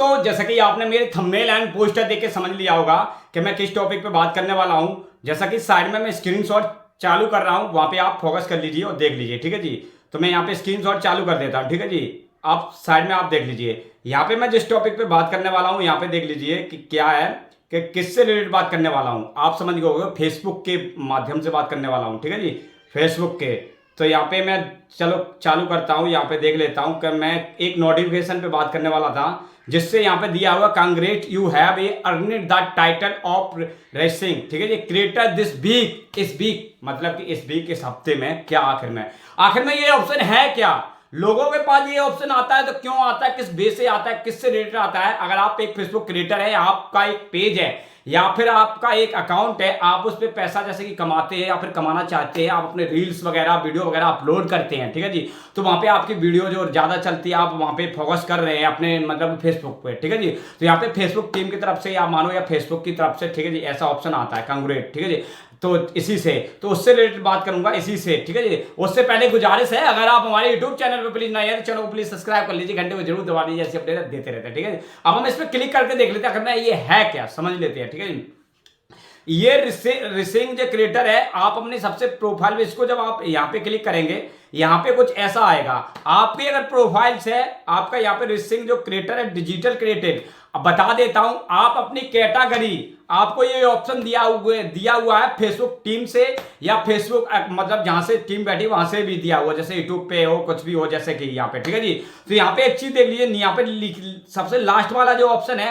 दोस्तों, जैसा कि आपने मेरे थंबनेल एंड पोस्टर देख के समझ लिया होगा कि मैं किस टॉपिक पे बात करने वाला हूं। जैसा कि साइड में मैं स्क्रीनशॉट चालू कर रहा हूं, वहां पे आप फोकस कर लीजिए और देख लीजिए, ठीक है जी। तो मैं यहाँ पे स्क्रीनशॉट चालू कर देता हूं, ठीक है जी। आप साइड में आप देख लीजिए, यहाँ पे मैं जिस टॉपिक पे बात करने वाला हूँ, यहाँ पे देख लीजिए कि क्या है, कि किससे रिलेटेड बात करने वाला हूँ। आप समझ गए होंगे, फेसबुक के माध्यम से बात करने वाला हूँ, ठीक है जी, फेसबुक के। तो यहाँ पे मैं चलो चालू करता हूँ, यहाँ पे देख लेता हूँ कि मैं एक नोटिफिकेशन पे बात करने वाला था, जिससे यहाँ पे दिया हुआ कांग्रेट you have a earned the title of racing, ठीक है जी, क्रिएटर दिस वीक। इस वीक मतलब कि इस वीक, इस हफ्ते में, क्या आखिर में ये ऑप्शन है क्या? लोगों के पास ये ऑप्शन आता है तो क्यों आता है, किस बेस से आता है, किससे रिलेटेड आता है? अगर आप एक फेसबुक क्रिएटर है, आपका एक पेज है या फिर आपका एक अकाउंट है, आप उस पर पैसा जैसे कि कमाते हैं या फिर कमाना चाहते हैं, आप अपने रील्स वगैरह वीडियो वगैरह अपलोड करते हैं, ठीक है जी। तो वहां पे आपकी वीडियो जो ज्यादा चलती है, आप वहां पे फोकस कर रहे हैं अपने मतलब फेसबुक पे, ठीक है जी। तो यहाँ पे फेसबुक टीम की तरफ से या मानो या फेसबुक की तरफ से, ठीक है जी, ऐसा ऑप्शन आता है कांग्रेट, ठीक है जी। तो इसी से, तो उससे रिलेटेड बात करूंगा इसी से, ठीक है जी। उससे पहले गुजारिश है, अगर आप हमारे यूट्यूब चैनल पे प्लीज नए हैं तो चैनल को प्लीज सब्सक्राइब कर लीजिए, घंटे को जरूर दबा दीजिए, ऐसी अपडेट देते रहते हैं, ठीक है जी। अब हम इस पर क्लिक करके देख लेते हैं, आखिर में ये है क्या, समझ लेते हैं, ठीक है जी। ये रिसिंग जो क्रिएटर है, आप अपने सबसे प्रोफाइल में इसको जब आप यहाँ पे क्लिक करेंगे, यहाँ पे कुछ ऐसा आएगा। आपकी अगर प्रोफाइल्स है, आपका यहाँ पे रिसिंग जो क्रिएटर है, डिजिटल क्रिएटेड, अब बता देता हूं, आप अपनी कैटेगरी, आपको ये ऑप्शन दिया हुआ है फेसबुक टीम से या फेसबुक मतलब जहां से टीम बैठी वहां से भी दिया हुआ, जैसे यूट्यूब पे हो, कुछ भी हो, जैसे कि यहाँ पे, ठीक है जी। तो यहाँ पे एक चीज देख लीजिए, यहाँ पे सबसे लास्ट वाला जो ऑप्शन है,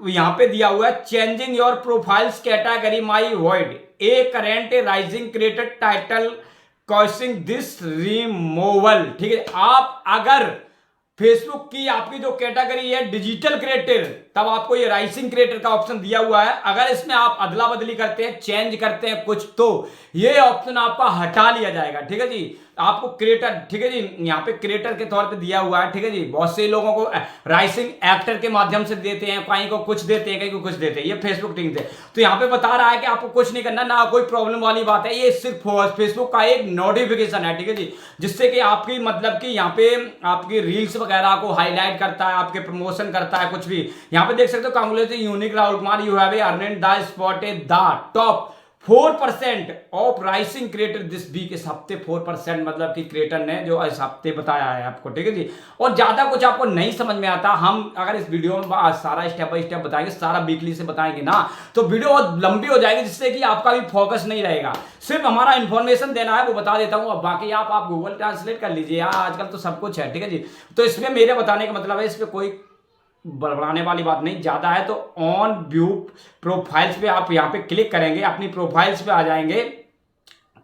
यहां पे दिया हुआ है changing your profiles category my word a current rising created title causing this removal, ठीक है। आप अगर फेसबुक की आपकी जो कैटेगरी है डिजिटल क्रिएटर, तब आपको ये राइजिंग क्रिएटर का ऑप्शन दिया हुआ है। अगर इसमें आप अदला बदली करते हैं, चेंज करते हैं कुछ, तो ये ऑप्शन आपका हटा लिया जाएगा, ठीक है जी। आपको क्रिएटर, ठीक है जी, यहाँ पे क्रिएटर के तौर पे दिया हुआ है, ठीक है जी। बहुत से लोगों को राइजिंग एक्टर के माध्यम से देते हैं, कहीं को कुछ देते हैं, कहीं को कुछ देते हैं, ये फेसबुक टीम से। तो यहाँ पे बता रहा है कि आपको कुछ नहीं करना, ना कोई प्रॉब्लम वाली बात है, ये सिर्फ फेसबुक का एक नोटिफिकेशन है, ठीक है जी, जिससे कि आपकी मतलब कि यहाँ पे आपकी रील्स वगैरह को हाईलाइट करता है, आपके प्रमोशन करता है, कुछ भी। यहाँ पे देख सकते हो, congratulation unique Rahul Kumar, you have earned the spot the top 4% of rising creator this week. इस हफ्ते 4% मतलब कि क्रिएटर ने जो इस हफ्ते बताया है आपको, ठीक है जी। और ज्यादा कुछ आपको नहीं समझ में आता, हम अगर इस वीडियो में सारा स्टेप बाय स्टेप बताएंगे, सारा वीकली से बताएंगे ना, तो वीडियो बहुत लंबी हो जाएगी, जिससे कि आपका भी फोकस नहीं रहेगा। सिर्फ हमारा इंफॉर्मेशन देना है, वो बता देता हूं। अब बाकी आप गूगल ट्रांसलेट कर लीजिए, आजकल तो सब कुछ है, ठीक है जी। तो इसमें मेरे बताने का मतलब है, इसमें कोई बढ़ाने वाली बात नहीं ज्यादा है। तो ऑन व्यू प्रोफाइल्स पे आप यहाँ पे क्लिक करेंगे, अपनी प्रोफाइल्स पे आ जाएंगे,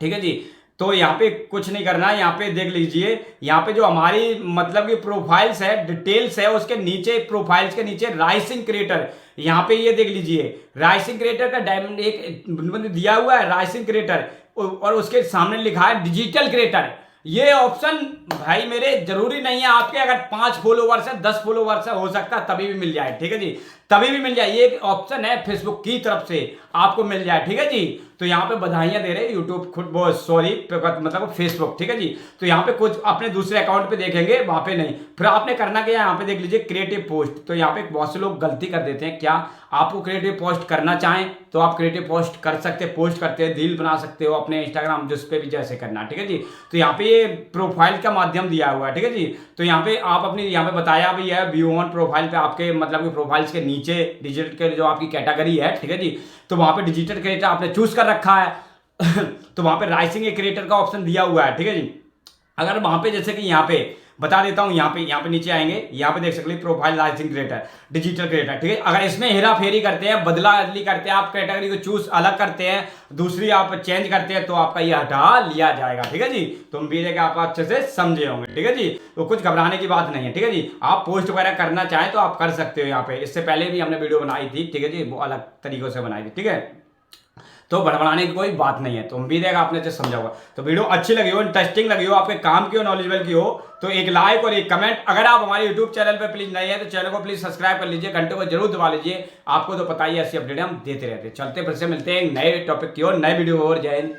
ठीक है जी। तो यहाँ पे कुछ नहीं करना है, यहाँ पे देख लीजिए, यहाँ पे जो हमारी मतलब कि प्रोफाइल्स है, डिटेल्स है, उसके नीचे प्रोफाइल्स के नीचे राइसिंग क्रिएटर, यहाँ पे ये देख लीजिए, राइसिंग क्रिएटर का डायमंड एक दिया हुआ है, राइसिंग क्रिएटर, और उसके सामने लिखा है डिजिटल क्रिएटर। ये ऑप्शन भाई मेरे जरूरी नहीं है, आपके अगर 5 फॉलोवर्स है, 10 फॉलोवर्स है, हो सकता है तभी भी मिल जाए, ठीक है जी, तभी भी मिल जाए। ये एक ऑप्शन है फेसबुक की तरफ से, आपको मिल जाए, ठीक है जी। तो यहाँ पे बधाइयां दे रहे हैं यूट्यूब खुद, बहुत सॉरी मतलब फेसबुक, ठीक है जी। तो यहाँ पे कुछ अपने दूसरे अकाउंट पे देखेंगे, वहां पे नहीं। फिर आपने करना क्या, यहाँ पे देख लीजिए क्रिएटिव पोस्ट। तो यहाँ पे बहुत से लोग गलती कर देते हैं, क्या आपको क्रिएटिव पोस्ट करना चाहें तो आप क्रिएटिव पोस्ट कर सकते हैं, पोस्ट करते हैं, रील बना सकते हो अपने इंस्टाग्राम, जिस पे भी जैसे करना, ठीक है जी। तो यहाँ पे ये प्रोफाइल का माध्यम दिया हुआ है, ठीक है जी। तो यहाँ पे आप अपनी, यहाँ पे बताया भी है व्यू ऑन प्रोफाइल पे, आपके मतलब कि प्रोफाइल्स के नीचे डिजिटल के जो आपकी कैटेगरी है, ठीक है जी। तो वहां पे डिजिटल क्रिएटर आपने चूज कर रखा है तो वहां पे राइसिंग क्रिएटर का ऑप्शन दिया हुआ है, ठीक है जी। अगर वहां पे जैसे कि यहाँ पे बता देता हूं, यहाँ पे नीचे आएंगे, यहाँ पे देख सकते हैं profile rising creator, digital creator, ठीक है। अगर इसमें हेरा फेरी करते हैं, बदला बदली करते हैं, आप कैटेगरी को चूज अलग करते हैं, दूसरी आप चेंज करते हैं, तो आपका ये हटा लिया जाएगा, ठीक है जी। तो उम्मीद है कि आप अच्छे से समझे होंगे, ठीक है जी। तो कुछ घबराने की बात नहीं है, ठीक है जी। आप पोस्ट वगैरह करना चाहें तो आप कर सकते हो यहाँ पे, इससे पहले भी हमने वीडियो बनाई थी, ठीक है जी, वो अलग तरीकों से बनाई थी, ठीक है। तो भड़बड़ाने की कोई बात नहीं है। तो उम्मीद है कि आपने अच्छे समझा होगा। तो वीडियो अच्छी लगी हो, इंटरेस्टिंग लगी हो, आपके काम की हो, नॉलेजेबल की हो, तो एक लाइक और एक कमेंट। अगर आप हमारे यूट्यूब चैनल पे प्लीज नए हैं तो चैनल को प्लीज सब्सक्राइब कर लीजिए, घंटे को जरूर दबा लीजिए। आपको तो पता ही है, ऐसी अपडेट हम देते रहते हैं। चलते फिर से मिलते हैं नए टॉपिक की ओर, नए वीडियो और। जय हिंद।